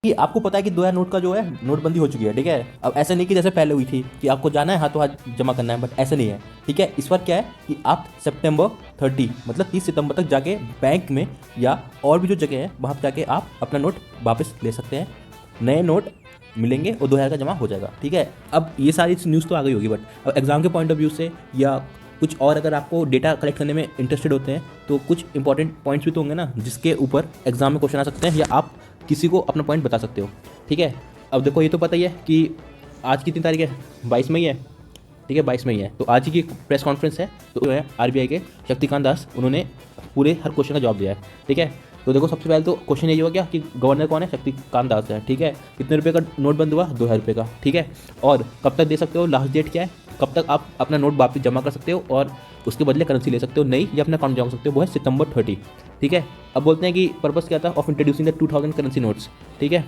कि आपको पता है कि 2000 नोट का जो है नोटबंदी हो चुकी है, ठीक है। अब ऐसा नहीं कि जैसे पहले हुई थी कि आपको जाना है हाथों हाथ जमा करना है, बट ऐसा नहीं है, ठीक है। इस बार क्या है कि आप सितंबर 30 मतलब 30 सितंबर तक जाके बैंक में या और भी जो जगह है वहाँ पर जाके आप अपना नोट वापस ले सकते हैं। नए नोट मिलेंगे और 2000 का जमा हो जाएगा, ठीक है। अब ये सारी न्यूज़ तो आ गई होगी, बट अब एग्जाम के पॉइंट ऑफ व्यू से या कुछ और अगर आपको डेटा कलेक्ट करने में इंटरेस्टेड होते हैं तो कुछ इंपॉर्टेंट पॉइंट्स भी तो होंगे ना जिसके ऊपर एग्जाम में क्वेश्चन आ सकते हैं या आप किसी को अपना पॉइंट बता सकते हो, ठीक है। अब देखो ये तो पता ही है कि आज कितनी तारीख है, 22 मई है, ठीक है। 22 मई है तो आज ही की प्रेस कॉन्फ्रेंस है, तो जो है आरबीआई के शक्तिकांत दास उन्होंने पूरे हर क्वेश्चन का जवाब दिया है, ठीक है। तो देखो सबसे पहले तो क्वेश्चन यही हो गया कि गवर्नर कौन है, शक्तिकांत दास है, ठीक है। कितने रुपए का नोट बंद हुआ, 2000 रुपये का, ठीक है। और कब तक दे सकते हो, लास्ट डेट क्या है, कब तक आप अपना नोट वापस जमा कर सकते हो और उसके बदले करेंसी ले सकते हो नई या अपना अकाउंट जमा कर सकते हो, वो है सितंबर 30, ठीक है। अब बोलते हैं कि पर्पस क्या था of introducing the 2000 currency notes, ठीक है।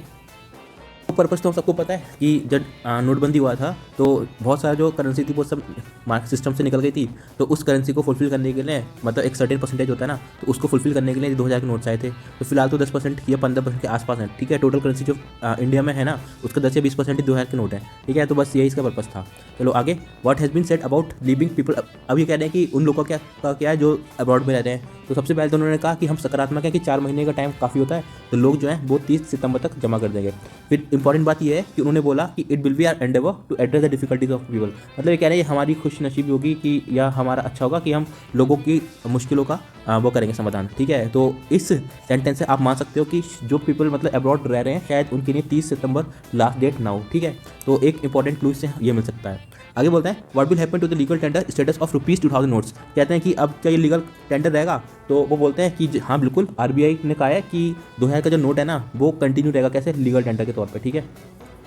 पर्पस तो सबको पता है कि जब नोटबंदी हुआ था तो बहुत सारा जो करेंसी थी वो सब मार्केट सिस्टम से निकल गई थी, तो उस करेंसी को फुलफिल करने के लिए मतलब एक सर्टेन परसेंटेज होता है ना, तो उसको फुलफिल करने के लिए 2000 के नोट्स आए थे। तो फिलहाल तो 10% या 15% के आसपास है, ठीक है। टोटल करेंसी जो इंडिया में है ना उसका 10 या 20% ही 2000 के नोट है, ठीक है। तो बस यही इसका पर्पस था। चलो आगे, what has been said about living people. अब ये कह रहे हैं कि उन लोगों का क्या है जो अब्रॉड में रहते हैं। तो सबसे पहले तो उन्होंने कहा कि हम सकारात्मक है कि 4 महीने का टाइम काफ़ी होता है, तो लोग जो है वो 30 सितंबर तक जमा कर देंगे। फिर इंपॉर्टेंट बात यह है कि उन्होंने बोला कि it will be our endeavour to address the difficulties of people. मतलब ये कह रहे हैं हमारी खुश नसीबी होगी कि या हमारा अच्छा होगा कि हम लोगों की मुश्किलों का वो करेंगे समाधान, ठीक है। तो इस सेंटेंस से आप मान सकते हो कि जो पीपल मतलब अब्रॉड रह रहे हैं शायद उनके लिए 30 सितंबर लास्ट डेट ना हो, ठीक है। तो एक इंपॉर्टेंट क्लू से ये मिल सकता है। आगे बोलते हैं what will happen to the legal tender status of ₹2000 notes. कहते हैं कि अब क्या ये लीगल टेंडर रहेगा, तो वो बोलते हैं कि हाँ बिल्कुल, आरबीआई ने कहा है कि 2000 का जो नोट है ना वो कंटिन्यू रहेगा, कैसे, लीगल टेंडर के तौर पर, ठीक है।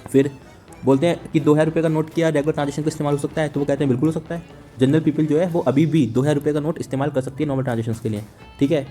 फिर बोलते हैं कि 2000 रुपये का नोट किया रेगुलर ट्रांजेक्शन का इस्तेमाल हो सकता है, तो वो कहते हैं बिल्कुल हो सकता है। जनरल पीपल जो है वो अभी भी 2000 रुपये का नोट इस्तेमाल कर सकती है नॉर्मल ट्रांजेक्शन के लिए, ठीक है।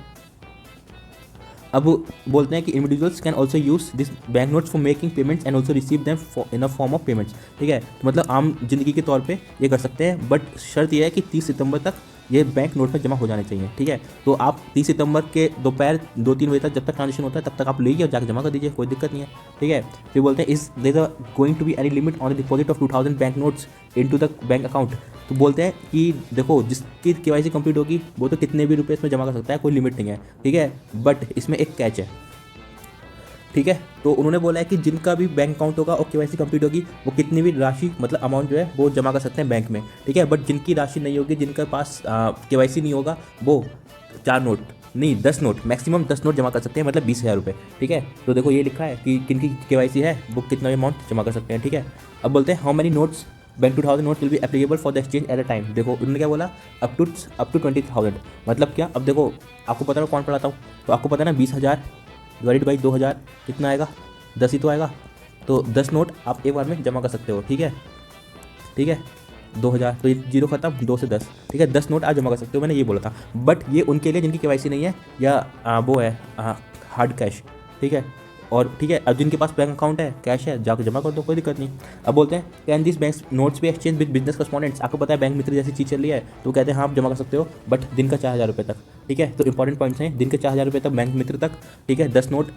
अब बोलते हैं कि individuals can also use this bank notes for making payments and also receive them in a form of payments, ठीक है। तो मतलब आम जिंदगी के तौर पे ये कर सकते हैं, बट शर्त यह है कि 30 सितंबर तक ये बैंक नोट में जमा हो जाने चाहिए, ठीक है। तो आप 30 सितंबर के दोपहर 2-3 बजे तक जब तक ट्रांजेक्शन होता है तब तक आप लेइए और जाकर जमा कर दीजिए, कोई दिक्कत नहीं है, ठीक है। फिर बोलते हैं is there going to be any limit on the deposit of 2000 bank notes into the bank account. तो बोलते हैं कि देखो जिसकी केवाईसी कंप्लीट होगी वो तो कितने भी रुपए इसमें जमा कर सकता है, कोई लिमिट नहीं है, ठीक है। बट इसमें एक कैच है, ठीक है। तो उन्होंने बोला है कि जिनका भी बैंक अकाउंट होगा और केवाईसी कंप्लीट होगी वो कितनी भी राशि मतलब अमाउंट जो है वो जमा कर सकते हैं बैंक में, ठीक है। बट जिनकी राशि नहीं होगी, जिनके पास केवाईसी नहीं होगा, वो 4 नोट नहीं 10 नोट, मैक्सिमम 10 नोट जमा कर सकते हैं, मतलब 20,000 रुपये, ठीक है। तो देखो ये लिखा है कि किनकी केवाईसी है वो कितना अमाउंट जमा कर सकते हैं, ठीक है। अब बोलते हैं how many notes bank 2000 note will be applicable for the exchange at a time. देखो उन्होंने क्या बोला, अप टू 20,000। मतलब क्या, अब देखो आपको पता है मैं कौन पढ़ाता हूँ, तो आपको पता है ना 20,000 डिवाइड बाई 2000 कितना आएगा, 10 ही तो आएगा। तो 10 नोट आप एक बार में जमा कर सकते हो, ठीक है, ठीक है। 2000 तो ये जीरो खत्म, 2 से 10, ठीक है। 10 नोट आप जमा कर सकते हो, मैंने ये बोला था। बट ये उनके लिए जिनकी केवाईसी नहीं है या वो है हार्ड कैश, ठीक है। और ठीक है, अब जिनके पास बैंक अकाउंट है, कैश है, जाकर जमा कर दो, कोई दिक्कत नहीं। अब बोलते हैं कैन दिस बैंक नोट्स भी एक्सचेंज विद बिजनेस करस्पॉन्डेंट्स। आपको पता है बैंक मित्र जैसी चीज़ चल रही है, तो कहते हैं हाँ आप जमा कर सकते हो, बट दिन का 4000 रुपये तक, ठीक है। तो इंपॉर्टेंट पॉइंट्स हैं, दिन के 4000 रुपये तक बैंक मित्र तक, ठीक है। 10 नोट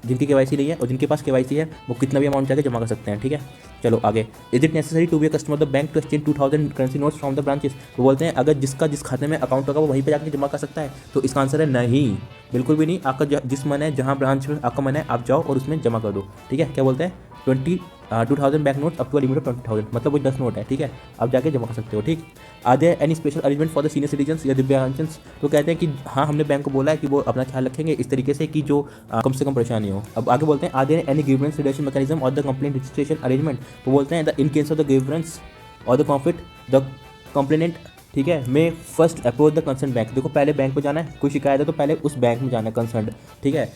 जिनकी केवाईसी नहीं है और जिनके पास केवाईसी है वो कितना भी अमाउंट जाके जमा कर सकते हैं, ठीक है। चलो आगे, is it necessary to be a customer the bank to exchange 2000 currency notes from the branches. तो बोलते हैं अगर जिसका जिस खाते में अकाउंट होगा वो वहीं पर जाकर जमा कर सकता है, तो इसका आंसर है नहीं, बिल्कुल भी नहीं। आपका जिस मन है, जहाँ ब्रांच में आपका मन है, आप जाओ और उसमें जमा कर दो, ठीक है। क्या बोलते हैं 2000 bank note up to limit of 20,000, मतलब वो 10 नोट है, ठीक है, आप जाके जमा कर सकते हो, ठीक। Are there any special arrangement for the senior citizens या दिव्यांगजन्स। तो कहते हैं कि हाँ हमने बैंक को बोला है कि वो अपना ख्याल रखेंगे इस तरीके से कि जो कम से कम परेशानी हो। अब आगे बोलते हैं are there any grievance reduction mechanism or the complaint registration arrangement. तो बोलते हैं the in case of the grievance or the conflict the complainant, ठीक है, may first approach the concern bank. देखो पहले बैंक को जाना है, कोई शिकायत है तो पहले उस बैंक में जाना है कंसर्न, ठीक है।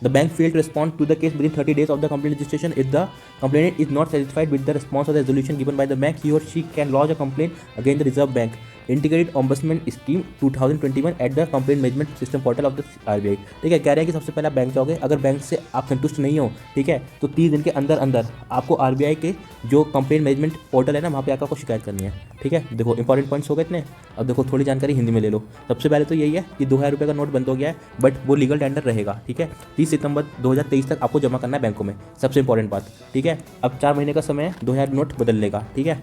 The bank failed to respond to the case within 30 days of the complaint registration. If the complainant is not satisfied with the response or the resolution given by the bank, he or she can lodge a complaint against the Reserve Bank. Integrated ombudsman scheme 2021 at the complaint management system portal of the RBI. ठीक है, कह रहे हैं कि सबसे पहले आप bank जाओगे, अगर बैंक से आप संतुष्ट नहीं हो, ठीक है, तो 30 दिन के अंदर अंदर आपको आरबीआई के जो कंप्लेंट मैनेजमेंट पोर्टल है ना, वहाँ पे आकर आपको शिकायत करनी है। ठीक है, देखो इंपॉर्टेंट पॉइंट्स हो गए इतने। अब देखो थोड़ी जानकारी हिंदी में ले लो। सबसे पहले तो यही है कि 2000 रुपये का नोट बंद हो गया है, बट वो लीगल टेंडर रहेगा। ठीक है, 30 सितंबर 2023 तक आपको जमा करना है बैंकों में, सबसे इंपॉर्टेंट बात। ठीक है, अब 4 महीने का समय है, 2000 नोट बदल लेगा। ठीक है,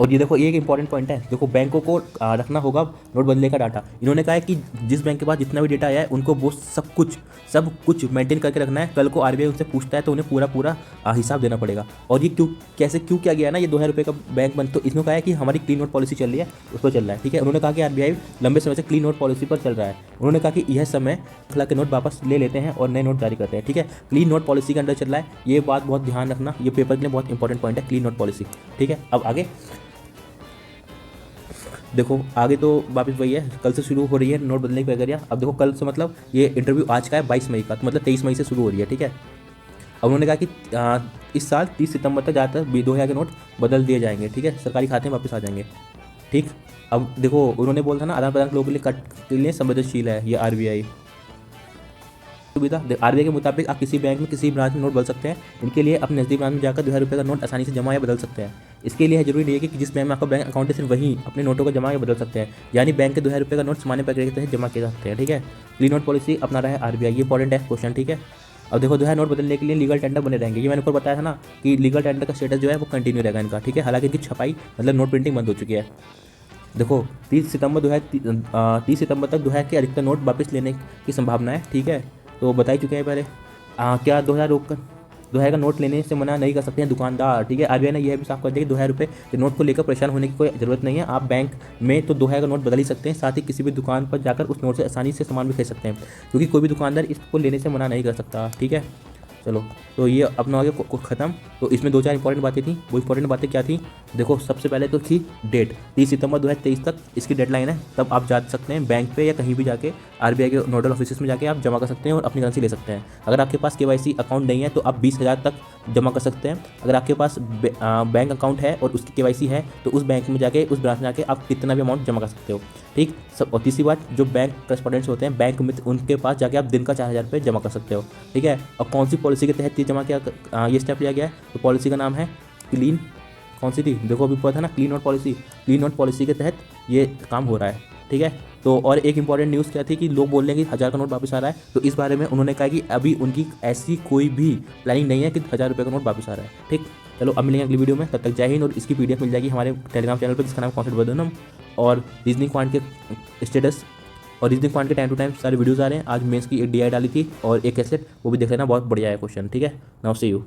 और ये देखो ये एक इंपॉर्टेंट पॉइंट है, देखो बैंकों को रखना होगा नोट बदलने का डाटा। इन्होंने कहा है कि जिस बैंक के पास जितना भी डेटा आया है उनको वो सब कुछ मेंटेन करके रखना है। कल को आरबीआई उनसे पूछता है तो उन्हें पूरा हिसाब देना पड़ेगा। और ये क्यों किया गया है ना, ये 2000 रुपये का बैंक बंद, तो इसमें कहा है कि हमारी क्लीन नोट पॉलिसी चल रही है, उस पर चल रहा है। ठीक है, उन्होंने कहा कि आरबीआई लंबे समय से क्लीन नोट पॉलिसी पर चल रहा है। उन्होंने कहा कि यह समय खिला के नोट वापस ले लेते हैं और नए नोट जारी करते हैं। ठीक है, क्लीन नोट पॉलिसी के अंदर चल रहा है, ये बात बहुत ध्यान रखना, ये पेपर के लिए बहुत इंपॉर्टेंट पॉइंट है, क्लीन नोट पॉलिसी। ठीक है, अब आगे देखो, आगे तो वापस वही है, कल से शुरू हो रही है नोट बदलने की प्रक्रिया। अब देखो कल से मतलब ये इंटरव्यू आज का है 22 मई का, तो मतलब 23 मई से शुरू हो रही है। ठीक है, अब उन्होंने कहा कि इस साल 30 सितंबर तक ज़्यादातर 2000 के नोट बदल दिए जाएंगे। ठीक है, सरकारी खाते में वापस आ जाएंगे। ठीक, अब देखो उन्होंने बोला था ना, आदान प्रदान लोगों के लिए संवेदनशील है ये आरबीआई सुविधा। आरबीआई के मुताबिक आप किसी बैंक में किसी ब्रांच में नोट बदल सकते हैं। इनके लिए अपने नजदीक ब्रांच में जाकर 2000 रुपये का नोट आसानी से जमा या बदल सकते हैं। इसके लिए जरूरी नहीं है कि जिस बैंक में आपका बैंक अकाउंट है सिर्फ वहीं अपने नोटों को जमा या बदल सकते हैं, यानी बैंक के 2000 रुपये का नोट सामान्य प्रक्रिया के तहत जमा किए जा सकते हैं। ठीक है, क्लीन नोट पॉलिसी अपना रहा है आरबीआई, ये इंपॉर्टेंट है क्वेश्चन। ठीक है, अब देखो 2000 नोट बदलने के लिए लीगल टेंडर बने रहेंगे। ये मैंने ऊपर बताया था ना कि लीगल टेंडर का स्टेटस जो है वो कंटिन्यू रहेगा इनका। ठीक है, हालांकि इनकी छपाई मतलब नोट प्रिंटिंग बंद हो चुकी है। देखो 30 सितंबर 2000 तक 2000 के अधिकतर नोट वापस लेने की संभावना है। ठीक है, तो बता ही चुके हैं पहले। क्या 2000 का नोट लेने से मना नहीं कर सकते हैं दुकानदार। ठीक है, आरबीआई ने यह भी साफ कर दिया कि 2000 रुपये के नोट को लेकर परेशान होने की कोई ज़रूरत नहीं है। आप बैंक में तो 2000 का नोट बदल ही सकते हैं, साथ ही किसी भी दुकान पर जाकर उस नोट से आसानी से सामान भी खरीद सकते हैं, क्योंकि कोई भी दुकानदार इसको लेने से मना नहीं कर सकता। ठीक है, चलो तो ये अपना आगे ख़त्म। तो इसमें 2-4 इंपॉर्टेंट बातें थी। वो इंपॉर्टेंट बातें क्या थी, देखो सबसे पहले तो थी डेट, 30 सितंबर 2023 तक इसकी डेडलाइन है। तब आप जा सकते हैं बैंक पे या कहीं भी जाके आरबीआई के नोडल ऑफिस में जाके आप जमा कर सकते हैं और अपनी करेंसी ले सकते हैं। अगर आपके पास केवाईसी अकाउंट नहीं है तो आप 20,000 तक जमा कर सकते हैं। अगर आपके पास बैंक अकाउंट है और उसकी केवाईसी है तो उस बैंक में जाके उस ब्रांच में जाके आप कितना भी अमाउंट जमा कर सकते हो। ठीक सब। और तीसरी बात, जो बैंक करेस्पॉन्डेंट्स होते हैं बैंक मित्र, उनके पास जाके आप दिन का 4000 रुपये जमा कर सकते हो। ठीक है, और कौन सी पॉलिसी के तहत ये जमा किया ये स्टेप लिया गया है, तो पॉलिसी का नाम है क्लीन, कौन सी थी देखो अभी पता था ना, clean note policy. Clean note policy के तहत ये काम हो रहा है। ठीक है, तो और एक इंपॉर्टेंट न्यूज़ क्या थी कि लोग बोल रहे हैं कि 1000 का नोट वापस आ रहा है, तो इस बारे में उन्होंने कहा कि अभी उनकी ऐसी कोई भी प्लानिंग नहीं है कि 1000 रुपये का नोट वापस आ रहा है। ठीक, चलो अब मिलेंगे अगली वीडियो में, तब तक जय हिंद। और इसकी पीडीएफ मिल जाएगी हमारे टेलीग्राम चैनल पर, जिसका नाम कॉन्सेप्ट वर्धनम। और रीजनिंग पॉइंट के स्टेटस और रीजनिंग पॉइंट के टाइम टू टाइम सारे वीडियोज़ आ रहे हैं। आज मेंस की एक डीआई डाली थी और एक कैसेट, वो भी देख लेना, बहुत बढ़िया है क्वेश्चन। ठीक है, नाउ सी यू।